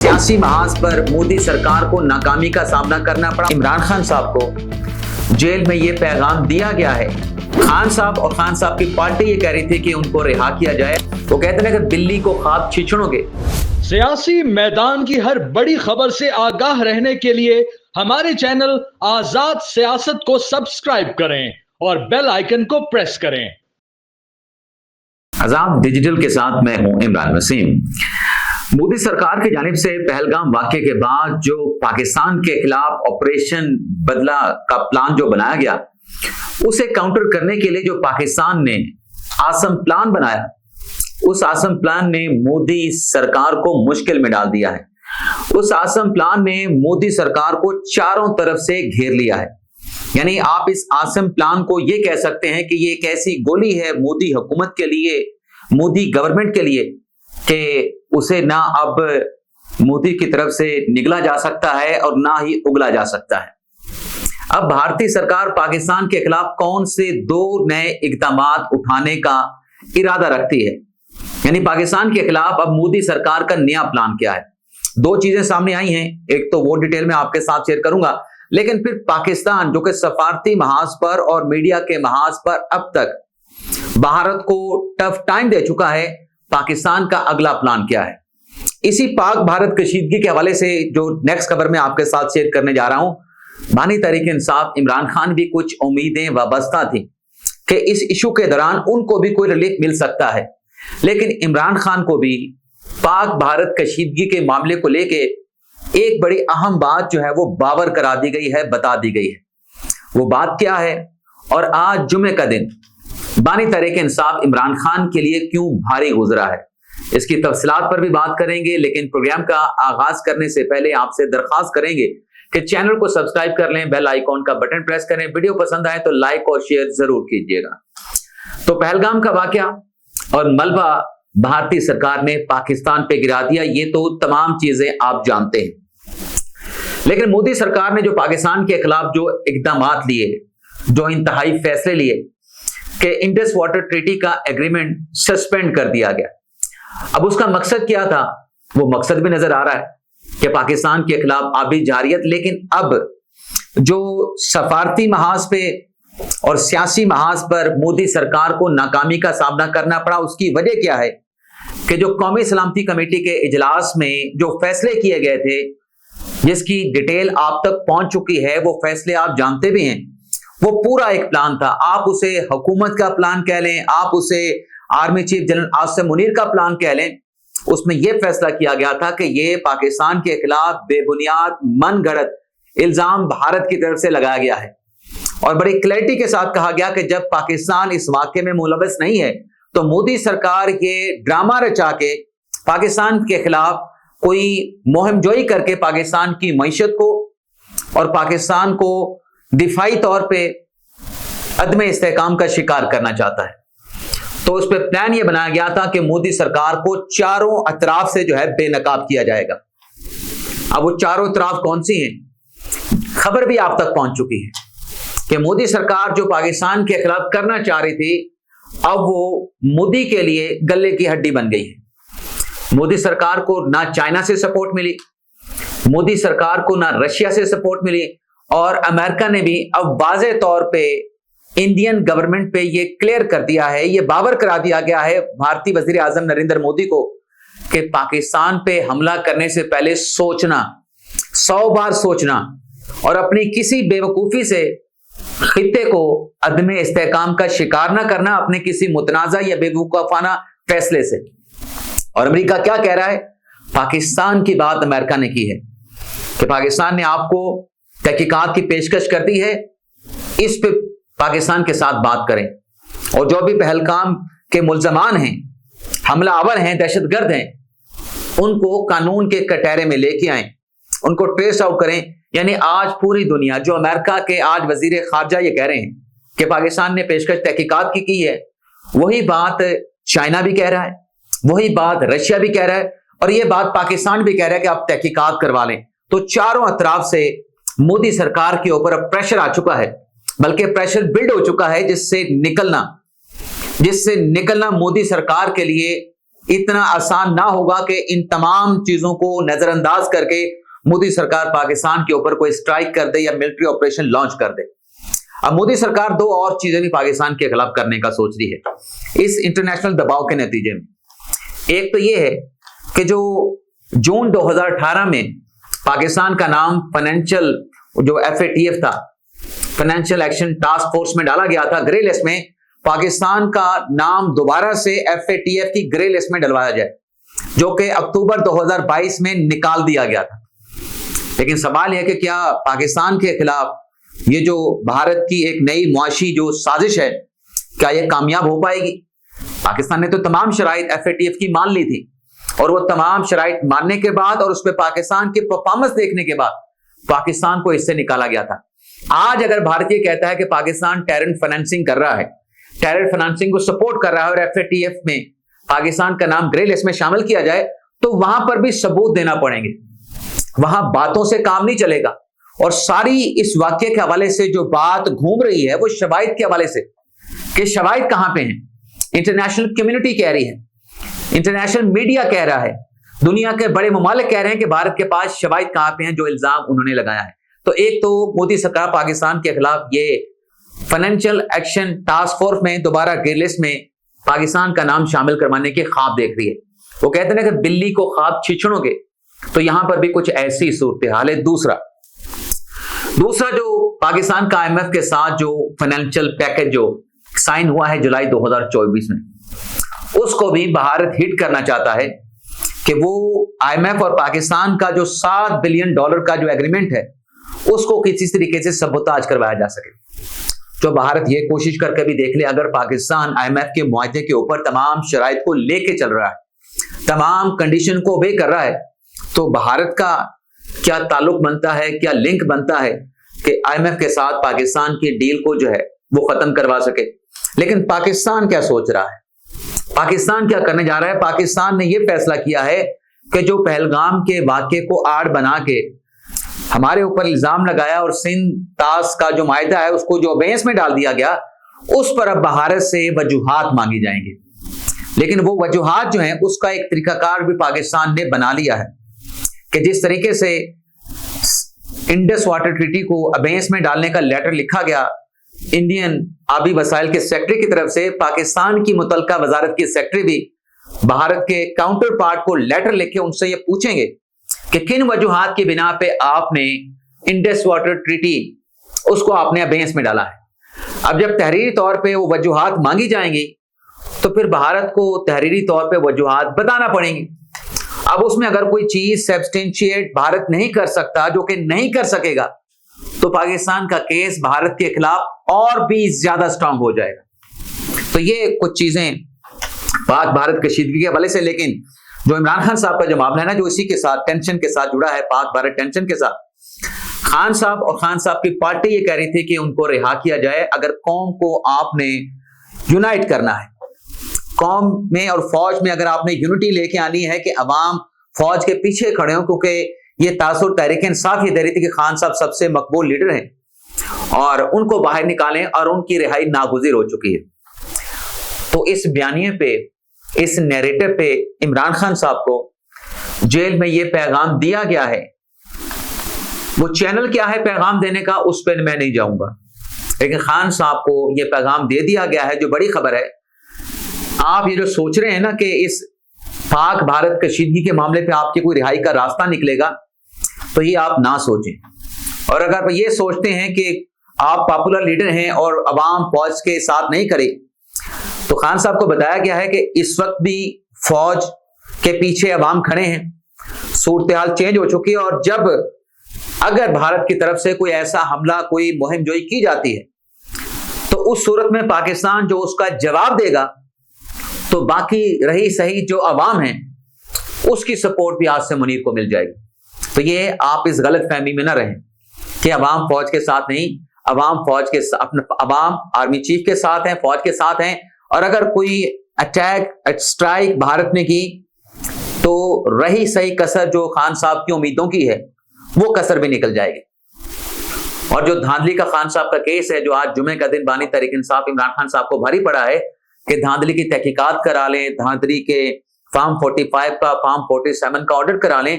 सियासी महाज पर मोदी सरकार को नाकामी का सामना करना पड़ा। इमरान खान साहब को जेल में ये पैगाम दिया गया है। खान साहब और खान साहब की पार्टी ये कह रही थी कि उनको रिहा किया जाए। वो कहते हैं कि बिल्ली को ख्वाब छिछड़ोगे। सियासी मैदान की हर बड़ी खबर से आगाह रहने के लिए हमारे चैनल आजाद सियासत को सब्सक्राइब करें और बेल आइकन को प्रेस करें। आजाद डिजिटल के साथ मैं हूं इमरान वसीम। मोदी सरकार की जानिब से पहलगाम वाक़े के बाद जो पाकिस्तान के खिलाफ ऑपरेशन बदला का प्लान जो बनाया गया, उसे काउंटर करने के लिए जो पाकिस्तान ने आसम प्लान बनाया, उस आसम प्लान ने मोदी सरकार को मुश्किल में डाल दिया है। उस आसम प्लान ने मोदी सरकार को चारों तरफ से घेर लिया है। यानी आप इस आसम प्लान को ये कह सकते हैं कि ये एक ऐसी गोली है मोदी हुकूमत के लिए, मोदी गवर्नमेंट के लिए, कि उसे ना अब मोदी की तरफ से निगला जा सकता है और ना ही उगला जा सकता है। अब भारतीय सरकार पाकिस्तान के खिलाफ कौन से दो नए इक़दामात उठाने का इरादा रखती है, यानी पाकिस्तान के खिलाफ अब मोदी सरकार का नया प्लान क्या है। दो चीजें सामने आई हैं, एक तो वो डिटेल में आपके साथ शेयर करूंगा, लेकिन फिर पाकिस्तान जो कि सफारती महाज पर और मीडिया के महाज पर अब तक भारत को टफ टाइम दे चुका है, पाकिस्तान का अगला प्लान क्या है। इसी पाक भारत कशीदगी के हवाले से जो नेक्स्ट खबर में आपके साथ शेयर करने जा रहा हूं, बानी तहरीक-ए-इंसाफ इमरान खान भी कुछ उम्मीदें वाबस्ता थी कि इस इशू के दौरान उनको भी कोई रिलीफ मिल सकता है, लेकिन इमरान खान को भी पाक भारत कशीदगी के मामले को लेके एक बड़ी अहम बात जो है वो बावर करा दी गई है, बता दी गई है। वो बात क्या है और आज जुमे का दिन बानी तहरीक-ए-इंसाफ इमरान खान के लिए क्यों भारी गुजरा है, इसकी तफसीलात पर भी बात करेंगे। लेकिन प्रोग्राम का आगाज करने से पहले आपसे दरख्वास्त करेंगे कि चैनल को सब्सक्राइब कर लें, बेल आइकॉन का बटन प्रेस करें, वीडियो पसंद आए तो लाइक और शेयर जरूर कीजिएगा। तो पहलगाम का वाकया और मलबा भारतीय सरकार ने पाकिस्तान पे गिरा दिया, ये तो तमाम चीजें आप जानते हैं। लेकिन मोदी सरकार ने जो पाकिस्तान के खिलाफ जो इकदामात लिए, जो इंतहाई फैसले लिए कि इंडस वाटर ट्रीटी का एग्रीमेंट सस्पेंड कर दिया गया, अब उसका मकसद क्या था, वो मकसद भी नजर आ रहा है कि पाकिस्तान के खिलाफ आबी जारियत। लेकिन अब जो सफारती महाज पे और सियासी महाज पर मोदी सरकार को नाकामी का सामना करना पड़ा, उसकी वजह क्या है कि जो कौमी सलामती कमेटी के इजलास में जो फैसले किए गए थे, जिसकी डिटेल आप तक पहुंच चुकी है, वो फैसले आप जानते भी हैं। वो पूरा एक प्लान था, आप उसे हुकूमत का प्लान कह लें, आप उसे army chief general Asim Munir का प्लान कह लें। उसमें यह फैसला किया गया था कि ये पाकिस्तान के खिलाफ बेबुनियाद मन गढ़ंत इल्जाम भारत की तरफ से लगाया गया है और बड़ी क्लैरिटी के साथ कहा गया कि जब पाकिस्तान इस वाकये में मुलव्वस नहीं है तो मोदी सरकार ये ड्रामा रचा के पाकिस्तान के खिलाफ कोई मुहिम जोई करके पाकिस्तान की मईशत को और पाकिस्तान को दिफाई तौर पे अदम इस्तेहकाम का शिकार करना चाहता है। तो उस पर प्लान ये बनाया गया था कि मोदी सरकार को चारों अतराफ से जो है बेनकाब किया जाएगा। अब वो चारों अतराफ कौन सी हैं, खबर भी आप तक पहुंच चुकी है कि मोदी सरकार जो पाकिस्तान के खिलाफ करना चाह रही थी, अब वो मोदी के लिए गले की हड्डी बन गई है। मोदी सरकार को ना चाइना से सपोर्ट मिली, मोदी सरकार को ना रशिया से सपोर्ट मिली, और अमेरिका ने भी अब वाज़े तौर पे इंडियन गवर्नमेंट पे ये क्लियर कर दिया है, ये बावर करा दिया गया है भारतीय वजीर आजम नरेंद्र मोदी को कि पाकिस्तान पे हमला करने से पहले सोचना, 100 बार सोचना और अपनी किसी बेवकूफी से खित्ते को अदम इस्तेहकाम का शिकार ना करना अपने किसी मुतनाज़ा या बेवकूफाना फैसले से। और अमेरिका क्या कह रहा है, पाकिस्तान की बात अमेरिका ने की है कि पाकिस्तान ने आपको तहकीकात की पेशकश कर दी है, इस पे पाकिस्तान के साथ बात करें और जो भी पहलगाम के मुल्जमान हैं, हमलावर हैं, दहशतगर्द हैं, उनको कानून के कटहरे में लेके आए, उनको ट्रेस आउट करें। यानी आज पूरी दुनिया, जो अमेरिका के आज वजीर खारजा ये कह रहे हैं कि पाकिस्तान ने पेशकश तहकीकात की है, वही बात चाइना भी कह रहा है, वही बात रशिया भी कह रहा है और ये बात पाकिस्तान भी कह रहा है कि आप तहकीकात करवा लें। तो चारों अतराफ से मोदी सरकार के ऊपर अब प्रेशर आ चुका है, बल्कि प्रेशर बिल्ड हो चुका है, जिससे निकलना मोदी सरकार के लिए इतना आसान ना होगा कि इन तमाम चीजों को नजरअंदाज करके मोदी सरकार पाकिस्तान के ऊपर कोई स्ट्राइक कर दे या मिलिट्री ऑपरेशन लॉन्च कर दे। अब मोदी सरकार दो और चीजें भी पाकिस्तान के खिलाफ करने का सोच रही है इस इंटरनेशनल दबाव के नतीजे में। एक तो ये है कि जो जून 2018 में पाकिस्तान का नाम फाइनेंशियल जो FATF था, फाइनेंशियल एक्शन टास्क फोर्स में डाला गया था, ग्रे लिस्ट में, पाकिस्तान का नाम दोबारा से FATF की ग्रे लिस्ट में डलवाया जाए, जो कि अक्टूबर 2022 में निकाल दिया गया था। लेकिन सवाल यह कि क्या पाकिस्तान के खिलाफ ये जो भारत की एक नई मुआशी जो साजिश है, क्या ये कामयाब हो पाएगी? पाकिस्तान ने तो तमाम शराइत FATF की मान ली थी, और वो तमाम शराइत मानने के बाद और उसमें पाकिस्तान की परफॉर्मेंस देखने के बाद पाकिस्तान को इससे निकाला गया था। आज अगर भारतीय कहता है कि पाकिस्तान टेरर फाइनेंसिंग कर रहा है, टेरर फाइनेंसिंग को सपोर्ट कर रहा है, और FATF में पाकिस्तान का नाम ग्रे लिस्ट में शामिल किया जाए, तो वहां पर भी सबूत देना पड़ेंगे। वहां बातों से काम नहीं चलेगा। और सारी इस वाक्य के हवाले से जो बात घूम रही है वो शवाहिद के हवाले से, कि शवाहिद कहां पे हैं। इंटरनेशनल कम्युनिटी कह रही है, इंटरनेशनल मीडिया कह रहा है, दुनिया के बड़े ममालिक कह रहे हैं कि भारत के पास शवाहिद कहां पे हैं जो इल्जाम उन्होंने लगाया है। तो एक तो मोदी सरकार पाकिस्तान के खिलाफ ये फाइनेंशियल एक्शन टास्क फोर्स में दोबारा ग्रे लिस्ट में पाकिस्तान का नाम शामिल करवाने के ख्वाब देख रही है। वो कहते हैं कि बिल्ली को ख्वाब छिछड़ोगे, तो यहां पर भी कुछ ऐसी सूरत हाल है। दूसरा जो पाकिस्तान का IMF के साथ जो फाइनेंशियल पैकेज जो साइन हुआ है जुलाई 2024 में, उसको भी भारत हिट करना चाहता है कि वो IMF और पाकिस्तान का जो $7 बिलियन का जो एग्रीमेंट है उसको किसी तरीके से सबोताज करवाया जा सके। जो भारत ये कोशिश करके भी देख ले, अगर पाकिस्तान IMF के मुआहदे के ऊपर तमाम शराइत को लेके चल रहा है, तमाम कंडीशन को ओबे कर रहा है, तो भारत का क्या ताल्लुक बनता है, क्या लिंक बनता है कि IMF के साथ पाकिस्तान की डील को जो है वो खत्म करवा सके। लेकिन पाकिस्तान क्या सोच रहा है, पाकिस्तान क्या करने जा रहा है? पाकिस्तान ने यह फैसला किया है कि जो पहलगाम के वाक़े को आड़ बना के हमारे ऊपर इल्जाम लगाया और सिंध तास का जो मायदा है उसको जो अबेंस में डाल दिया गया, उस पर अब भारत से वजूहात मांगी जाएंगी। लेकिन वो वजूहात जो हैं उसका एक तरीकाकार भी पाकिस्तान ने बना लिया है कि जिस तरीके से इंडस वाटर ट्रीटी को अबेंस में डालने का लेटर लिखा गया इंडियन आबी वसाइल के सेक्रेटरी की तरफ से, पाकिस्तान की मुतलका वजारत के सेक्रेटरी भी भारत के काउंटर पार्ट को लेटर लिख के उनसे ये पूछेंगे कि किन वजूहात की बिना पे आपने इंडस वाटर ट्रीटी उसको आपने अबेंस में डाला है। अब जब तहरीरी तौर पे वो वजूहात मांगी जाएंगी तो फिर भारत को तहरीरी तौर पे वजूहात बताना पड़ेंगी। अब उसमें अगर कोई चीज सब्सटेंशिएट भारत नहीं कर सकता, जो कि नहीं कर सकेगा, तो पाकिस्तान का केस भारत के खिलाफ और भी ज्यादा स्ट्रांग हो जाएगा। तो ये कुछ चीजें पाक भारत कशीदगी के हवाले से। लेकिन जो इमरान खान साहब का जो मामला है ना, जो इसी के साथ टेंशन के साथ जुड़ा है, पाक भारत टेंशन के साथ, खान साहब और खान साहब की पार्टी ये कह रही थी कि उनको रिहा किया जाए अगर कौम को आपने यूनाइट करना है, कौम में और फौज में अगर आपने यूनिटी लेके आनी है कि अवाम फौज के पीछे खड़े हो, क्योंकि ये तासुर तहरीक इंसाफ ये दे रही थी कि खान साहब सबसे मकबूल लीडर हैं और उनको बाहर निकालें, और उनकी रिहाई नागुज़िर हो चुकी है। तो इस बयानिए पे, इस नैरेटिव पे इमरान खान साहब को जेल में ये पैगाम दिया गया है। वो चैनल क्या है पैगाम देने का, उस पर मैं नहीं जाऊंगा, लेकिन खान साहब को ये पैगाम दे दिया गया है, जो बड़ी खबर है। आप ये जो सोच रहे हैं ना कि इस पाक भारत कशीदगी के मामले पे आपकी कोई रिहाई का रास्ता निकलेगा, तो ये आप ना सोचें। और अगर आप ये सोचते हैं कि आप पॉपुलर लीडर हैं और अवाम फौज के साथ नहीं करे, तो खान साहब को बताया गया है कि इस वक्त भी फौज के पीछे अवाम खड़े हैं, सूरत हाल चेंज हो चुकी है, और जब अगर भारत की तरफ से कोई ऐसा हमला, कोई मुहिम जोई की जाती है, तो उस सूरत में पाकिस्तान जो उसका जवाब देगा, तो बाकी रही सही जो अवाम है उसकी सपोर्ट भी आज से मुनीर को मिल जाएगी। तो ये आप इस गलत फहमी में ना रहें कि अवाम फौज के साथ नहीं, अवाम फौज के अवाम आर्मी चीफ के साथ हैं, फौज के साथ हैं, और अगर कोई अटैक स्ट्राइक भारत ने की तो रही सही कसर जो खान साहब की उम्मीदों की है वो कसर भी निकल जाएगी। और जो धांधली का खान साहब का केस है, जो आज जुमे का दिन बानी तहरीक इंसाफ इमरान खान साहब को भारी पड़ा है कि धांधली की तहकीकात करा लें, धांधली के फॉर्म 45 का, फॉर्म 47 का ऑर्डर करा लें।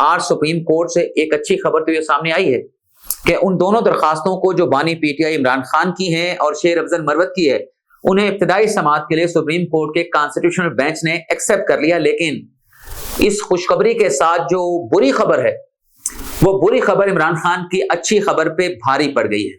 आज सुप्रीम कोर्ट से एक अच्छी खबर तो ये सामने आई है कि उन दोनों दरखास्तों को जो बानी पीटीआई इमरान खान की हैं और शेर अफजल मरवत की है, उन्हें इब्तिदाई समाअत के लिए सुप्रीम कोर्ट के कॉन्स्टिट्यूशनल बेंच ने एक्सेप्ट कर लिया। लेकिन इस खुशखबरी के साथ जो बुरी खबर है, वो बुरी खबर इमरान खान की अच्छी खबर पे भारी पड़ गई है,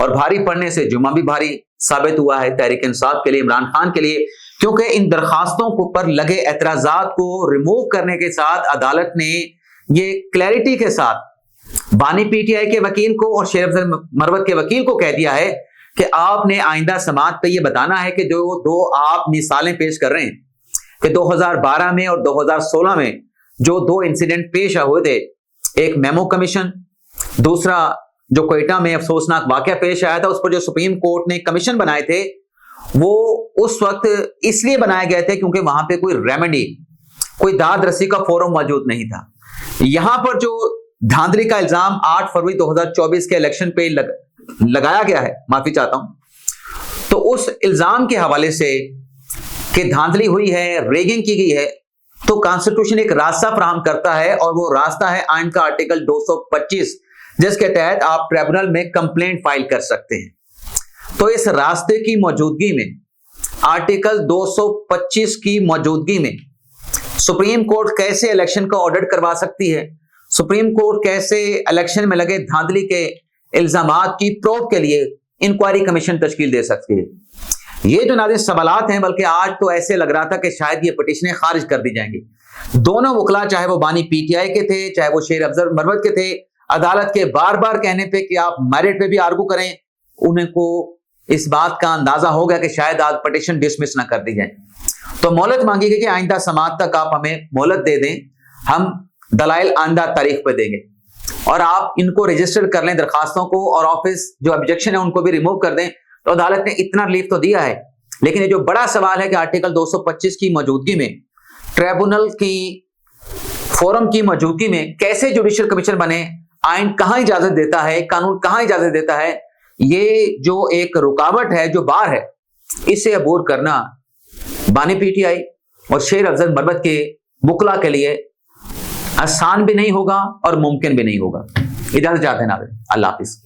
और भारी पड़ने से जुम्मा भी भारी साबित हुआ है तहरीक इंसाफ के लिए, इमरान खान के लिए, क्योंकि इन दरखास्तों को पर लगे एतराजात को रिमूव करने के साथ अदालत ने ये क्लैरिटी के साथ बानी पीटीआई के वकील को और शेर अफजल मरवत के वकील को कह दिया है कि आपने आइंदा समाअत पे ये बताना है कि जो दो आप मिसालें पेश कर रहे हैं कि 2012 में और 2016 में जो दो इंसिडेंट पेश हुए थे, एक मेमो कमीशन, दूसरा जो कोयटा में अफसोसनाक वाकया पेश आया था, उस पर जो सुप्रीम कोर्ट ने कमीशन बनाए थे, वो उस वक्त इसलिए बनाए गए थे क्योंकि वहां पे कोई रेमेडी, कोई दाद रसी का फोरम मौजूद नहीं था। यहां पर जो धांधली का इल्जाम 8 फरवरी 2024 के इलेक्शन पे लगाया गया है, माफी चाहता हूं, तो उस इल्जाम के हवाले से कि धांधली हुई है, रेगिंग की गई है, तो कॉन्स्टिट्यूशन एक रास्ता फराहम करता है, और वो रास्ता है आइन का आर्टिकल 225, जिसके तहत आप ट्रिब्यूनल में कंप्लेंट फाइल कर सकते हैं। तो इस रास्ते की मौजूदगी में, आर्टिकल 225 की मौजूदगी में सुप्रीम कोर्ट कैसे इलेक्शन का ऑर्डर करवा सकती है, सुप्रीम कोर्ट कैसे इलेक्शन में लगे धांधली के इल्जामात की प्रोब के लिए इंक्वायरी कमीशन तश्कील दे सकती है। ये जो नाज़रीन सवालात हैं, बल्कि आज तो ऐसे लग रहा था कि शायद ये पिटीशनें खारिज कर दी जाएंगी। दोनों वकला, चाहे वो बानी पीटीआई के थे, चाहे वो शेर अफजल मरवत के थे, अदालत के बार बार कहने पे कि आप मेरिट पे भी आर्गू करें, उनको इस बात का अंदाजा हो गया कि शायद आज पिटीशन डिसमिस ना कर दी जाए। तो मोहलत मांगी गई कि आइंदा समाअत तक आप हमें मोहलत दे दें, हम दलाइल आइंदा तारीख पे देंगे, और आप इनको रजिस्टर कर लें दरखास्तों को, और ऑफिस जो ऑब्जेक्शन है उनको भी रिमूव कर दें। तो अदालत ने इतना रिलीफ तो दिया है, लेकिन ये जो बड़ा सवाल है कि आर्टिकल 225 की मौजूदगी में, ट्रिब्यूनल की फोरम की मौजूदगी में कैसे जुडिशियल कमीशन बने, आइन कहां इजाजत देता है, कानून कहां इजाजत देता है, ये जो एक रुकावट है, जो बार है, इसे अबूर करना बानी पीटीआई और शेर अफजल मरवत के वकला के लिए आसान भी नहीं होगा और मुमकिन भी नहीं होगा। इजाजत चाहते हैं नाज़रीन, अल्लाह हाफिज।